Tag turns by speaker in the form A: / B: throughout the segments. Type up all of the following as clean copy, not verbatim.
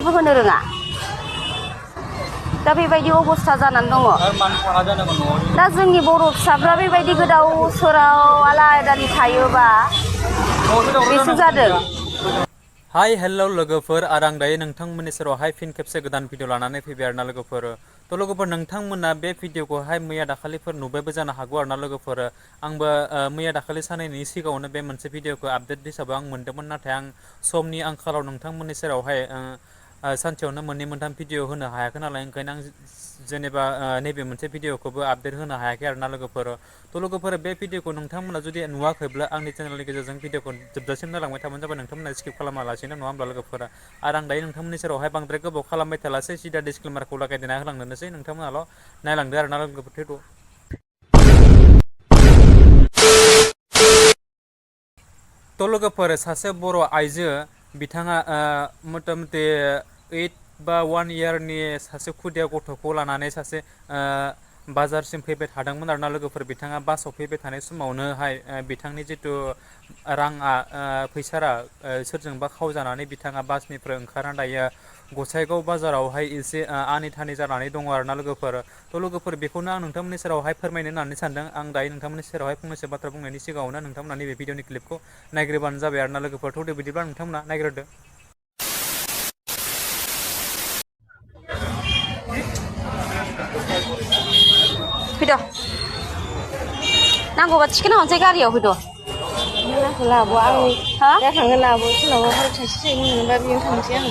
A: फिसाइनिबो होनो रोङा दा बेबायदि अबस्था जानानै दङ दा जोंनि बर' फिसाफ्रा बेबायदि गोदाव सोराव आलादानि थायोबा बेसो जादों
B: हाय हेल' लोगोफोर आं दायो नोंथांमोननि सेरावहाय फिन खेबसे गोदान भिडिअ लानानै फैबाय आरोना लोगोफोर थ' लोगोफोर नोंथांमोना बे भिडिअखौहाय मैया दाखालिफोर नुबायबो जानो हागौ आरोना लोगोफोर आंबो मैया दाखालि साननैनि सिगाङावनो बे मोनसे भिडिअखौ आपडेट हिसाबै आं मोन्दोंमोन नाथाय आं समनि आंखालाव नोंथांमोननि सेरावहाय सानसेयावनो मोननै मोनथाम भिडिअ होनो हायाखै नालाय ओंखायनो आं जेनेबा नैबे मोनसे भिडिअखौबो आपडेट होनो हायाखै आरोना लोगोफोर थ' लोगोफोर बे भिडिअखौ नोंथांमोना जुदि नुवाखैब्ला आंनि चेनेलनि गेजेरजों भिडिअखौ जोबजासिम नायलांबाय थाबानो जाबाय नोंथांमोना स्किप खालामालासिनो नङा होमब्ला लोगोफोरा आं दायो नोंथांमोननि सेरावहाय बांद्राय गोबाव खालामबाय थालासै सिदा डिसक्लेमारखौ लागायदेरना होलांनोसै नोंथांमोनाल' नायलांदो आरोना लोगोफोर थ' लोगोफोर सासे बर' आइजो बिथाङा मथा मथि 8 बा 1 इयारनि सासे खुदिया गथ'खौ लानानै सासे बाजारसिम फैबाय थादोंमोन आरोना लोगोफोर बिथाङा बासाव फैबाय थानाय समावनोहाय बिथांनि जिथु राङा फैसारा सोरजोंबा खावजानानै बिथाङा बासनिफ्राय ओंखारना दायो गसाइगाव बाजारावहाय एसे आनि थानि जानानै दङ आरोना लोगोफोर थ' लोगोफोर बेखौनो आं नोंथांमोननि सेरावहाय फोरमायनो होननानै सानदों आं दायो नोंथांमोननि सेरावहाय फंनैसो बाथ्रा बुंनायनि सिगाङावनो नोंथांमोना नैबे भिडिअनि क्लिपखौ नायग्रोबानो जाबाय आरोना लोगोफोर थ' बिदिब्ला नोंथांमोना नायग्रोदो
A: फैद' नांगौबा थिखोना हरनोसै गारियाव फैद'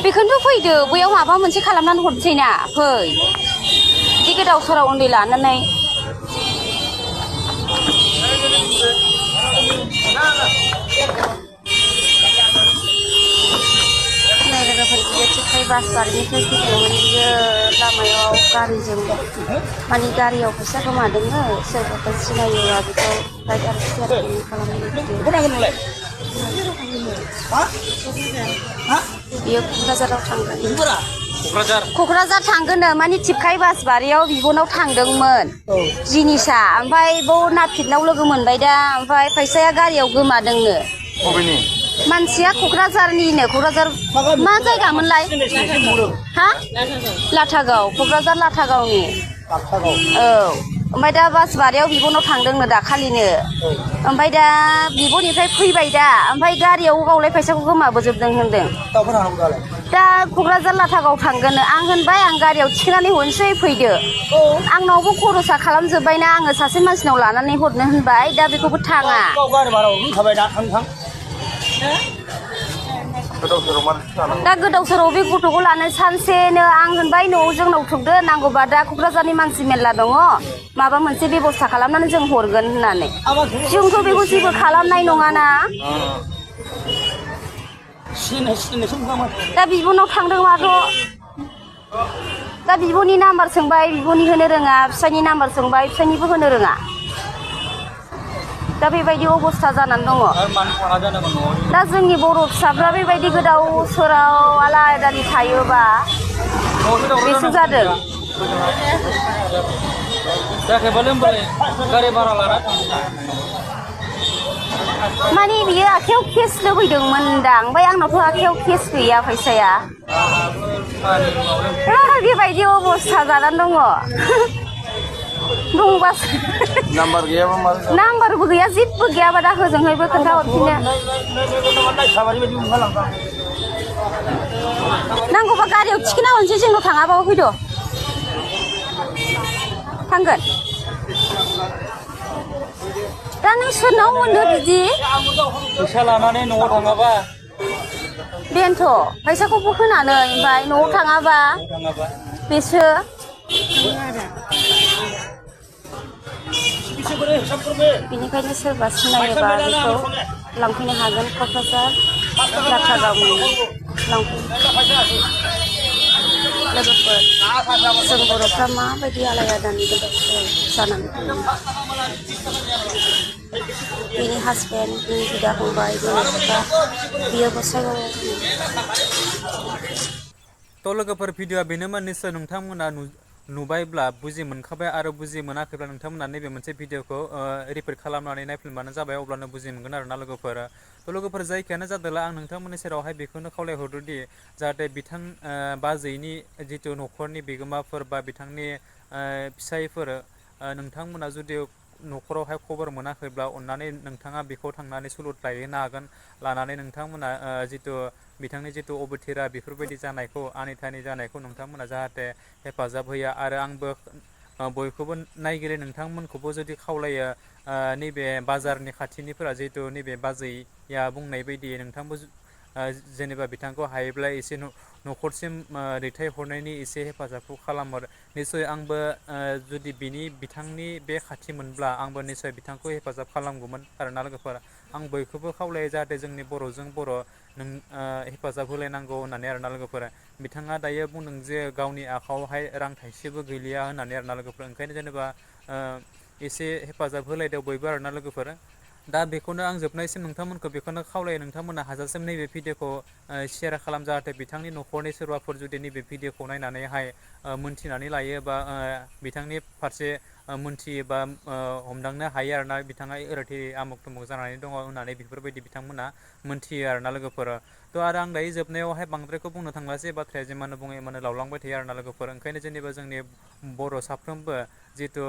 A: बेखौनोथ' फैदो बैयाव माबा मोनसे खालामनानै हरनोसै ना फै बिदि गोदाव सोराव उन्दै लानानै नै लोगोफोर बियो थिखाय बास बारनिफ्राय फैदोंमोन बियो लामायाव गारिजों माने गारियाव फैसा गोमादोंनो सोरबाफोर सिनायोबा बेखौ राइडार शेयारिं खालामनानै बियो क'क्राझाराव थांगोन क'क्राझार थांगोननो माने थिपखाय बास बारियाव बिबनाव थांदोंमोन जिनिसा ओमफ्राय बाव नापितनाव लोगो मोनबाय दा ओमफ्राय फैसाया गारियाव गोमादोंनो मानसिया क'क्राझारनिनो क'क्राझार मा जायगामोनलाय हा लाटागाव क'क्राझार लाटागावनि औ ओमफ्राय दा बास बारियाव बिबनाव थांदोंनो दाखालिनो ओमफ्राय दा बिबनिफ्राय फैबाय दा ओमफ्राय गारियाव गावलाय फैसाखौ गोमाबोजोबदों होनदों दा क'क्राझार लाटागाव थांगोन आं होनबाय आं गारियाव थिखोनानै हरनोसै फैदो आंनावबो खरसा खालामजोब्बायना आङो सासे मानसिनाव लानानै हरनो होनबाय दा बेखौबो थाङा दा गोदाव सोराव बे गथ'खौ लानो सानसेनो आं होनबाय न'आव जोंनाव थुगदो नांगौबा दा क'क्राझारनि मानसि मेरला दङ माबा मोनसे बेबस्था खालामनानै जों हरगोन होननानै जोंथ' बेखौ जेबो खालामनाय नङाना दा बिबनाव थांदोंबाथ' दा बिबनि नाम्बार सोंबाय बिबनि होनो रोङा फिसायनि नाम्बार सोंबाय फिसायनिबो होनो रोङा दा बेबायदि अबस्था जानानै दङ दा जोंनि बर' फिसाफ्रा बेबायदि गोदाव सोराव आलादानि थायोबा बेसो जादों माने बियो आखायाव केस लुबैदोंमोनदां ओमफ्राय आंनावथ' आखायाव केस गैया फैसाया बेबायदि अबस्था जानानै दङ दंबासो नाम्बारबो गैया जेबो गैयाबा दा होजोंहायबो खोन्थाहरफिनो नांगौबा गारियाव थिखोना हरनोसै जोंनाव थाङाबाबो फैद' थांगोन दा नों सोरनाव मोनो बिदि
B: फैसा लानानै न'आव थाङाबा
A: बेनोथ' फैसाखौबो होनानै ओमफ्राय न'आव थाङाबा बेसो बेनिखायनो सोरबा सिनायोबा बेखौ लांफैनो हागोन क'क्राझार लाटागावनि लोगोफोर जों बर'फ्रा माबायदि आलाय आदानि गोदाव जानानै दङ बिनि हासबेन्ड बिनि बिदा फंबाय बिमा बिफा बियो गसाइगावआव
B: थ' लोगोफोर भिडिअआ बेनोमोन निस्सय नोंथांमोना नुबायब्ला बुजि मोनखाबाय आरो बुजि मोनाखैब्ला नोंथांमोना नैबे मोनसे भिडिअखौ रिपिट खालामनानै नायफिनबानो जाबाय, अब्लानो बुजि मोनगोन आरोना लोगोफोर। थ' लोगोफोर जायखियानो जादोंला आं नोंथांमोननि सेरावहाय बेखौनो खावलायहरोदि जाहाथे बिथां बाजैनि जिथु न'खरनि बिगोमाफोर बा बिथांनि फिसायफोर नोंथांमोना जुदि न'खरावहाय खबर मोनाखैब्ला अननानै नोंथाङा बेखौ थांनानै सुलुद लायहोनो हागोन। लानानै नोंथांमोना जिथु बिथांनि जिथु अबथिरा बेफोरबायदि जानायखौ आनिथानि जानायखौ नोंथांमोना जाहाथे हेफाजाब होयो। आरो आंबो बयखौबो नायगिरि नोंथांमोनखौबो जुदि खावलायो नैबे बाजारनि खाथिनिफोरा जिहेतु नैबे बाजैया बुंनाय बायदि नोंथांबो जेनेबा बिथांखौ हायोब्ला एसे न'खरसिम दैथायहरनायनि एसे हेफाजाबखौ खालामहर। निस्सय आंबो जुदि बिथांनि बे खाथि मोनब्ला आंबो निस्सय बिथांखौ हेफाजाब खालामगौमोन आरोना लोगोफोर। आं बयखौबो खावलायो जाहाथे जोंनि बर'जों बर' नों हेफाजाब होलायनांगौ होननानै आरोना लोगोफोर। बिथाङा दायो बुंदों जे गावनि आखायावहाय रां थाइसेबो गैलिया होननानै आरोना लोगोफोर। ओंखायनो जेनेबा एसे हेफाजाब होलायदो बयबो आरोना लोगोफोर। दा बेखौनो आं जोबनायसिम नोंथांमोनखौ बेखौनो खावलायो, नोंथांमोना हाजासिम नैबे भिडिअखौ सेयार खालाम, जाहाथे बिथांनि न'खरनि सोरबाफोर जुदि नैबे भिडिअखौ नायनानैहाय मोनथिनानै लायो बा बिथांनि फारसे मोनथियोबा हमदांनो हायो आरोना बिथाङा ओरैथि आमुख दुमुख जानानै दङ होननानै बेफोरबायदि बिथांमोना मोनथियो आरोना लोगोफोर। थ' आरो आं दायो जोबनायावहाय बांद्रायखौ बुंनो थांला, जे बाथ्राया जिमानो बुङो इमानो लावलांबाय थायो आरोना लोगोफोर। ओंखायनो जेनेबा जोंनि बर' साफ्रोमबो जिथु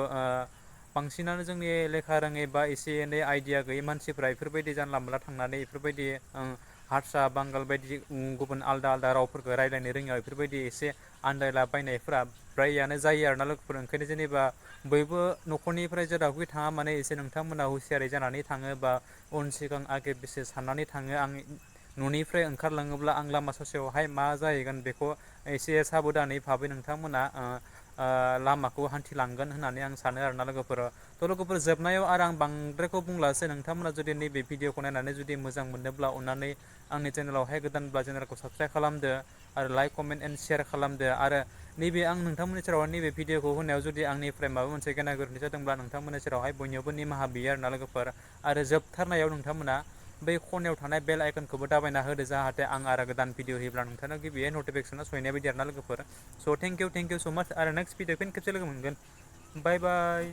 B: बांसिनानो जोंनि लेखा रोङै बा एसे एनै आइडिया गैयै मानसिफ्रा बेफोरबायदि जानला मोनला थांनानै बेफोरबायदि हारसा बांगाल बायदि गुबुन आलदा आलदा रावफोरखौ रायज्लायनो रोङियाव बेफोरबायदि एसे आन्दायला बायनायफोरा फ्रायानो जायो आरोना लोगोफोर। ओंखायनो जेनेबा बयबो न'खरनिफ्राय जेरावखि थाङा माने एसे नोंथांमोना हुसियारै जानानै थाङो बा उन सिगां आगे पिसे साननानै थाङो। आं न'निफ्राय ओंखारलाङोब्ला आं लामा ससेयावहाय मा जाहैगोन बेखौ एसे साबधानै भाबै नोंथांमोना लामाखौ हान्थिलांगोन होननानै आं सानो आरोना लोगोफोर। थ' लोगोफोर जोबनायाव आरो आं बांद्रायखौ बुंलासो, नोंथांमोना जुदि नैबे भिडिअखौ नायनानै जुदि मोजां मोनदोंब्ला अननानै आंनि चेनेलावहाय गोदानब्ला चेनेलखौ साबसक्राइब खालामदो आरो लाइक कमेन्ट एन्ड सेयार खालामदो। आरो नैबे आं नोंथांमोननि सेराव नैबे भिडिअखौ होनायाव जुदि आंनिफ्राय माबा मोनसे गेना गोरोन्थि जादोंब्ला नोंथांमोननि सेरावहाय बयनियावबो निमाहा बियो आरोना लोगोफोर। आरो जोबथारनायाव नोंथांमोना बै खनायाव थानाय बेल आइकनखौबो दाबायना होदो, जाहाथे आं आरो गोदान भिडिअ होयोब्ला नोंथांनो गिबियै नटिफिकेसना सहैनाय बायदि आरोना लोगोफोर। स' थेंक इउ स' माच। आरो नेक्स्ट भिडिअ फिन खेबसे लोगो मोनगोन। बाय बाय।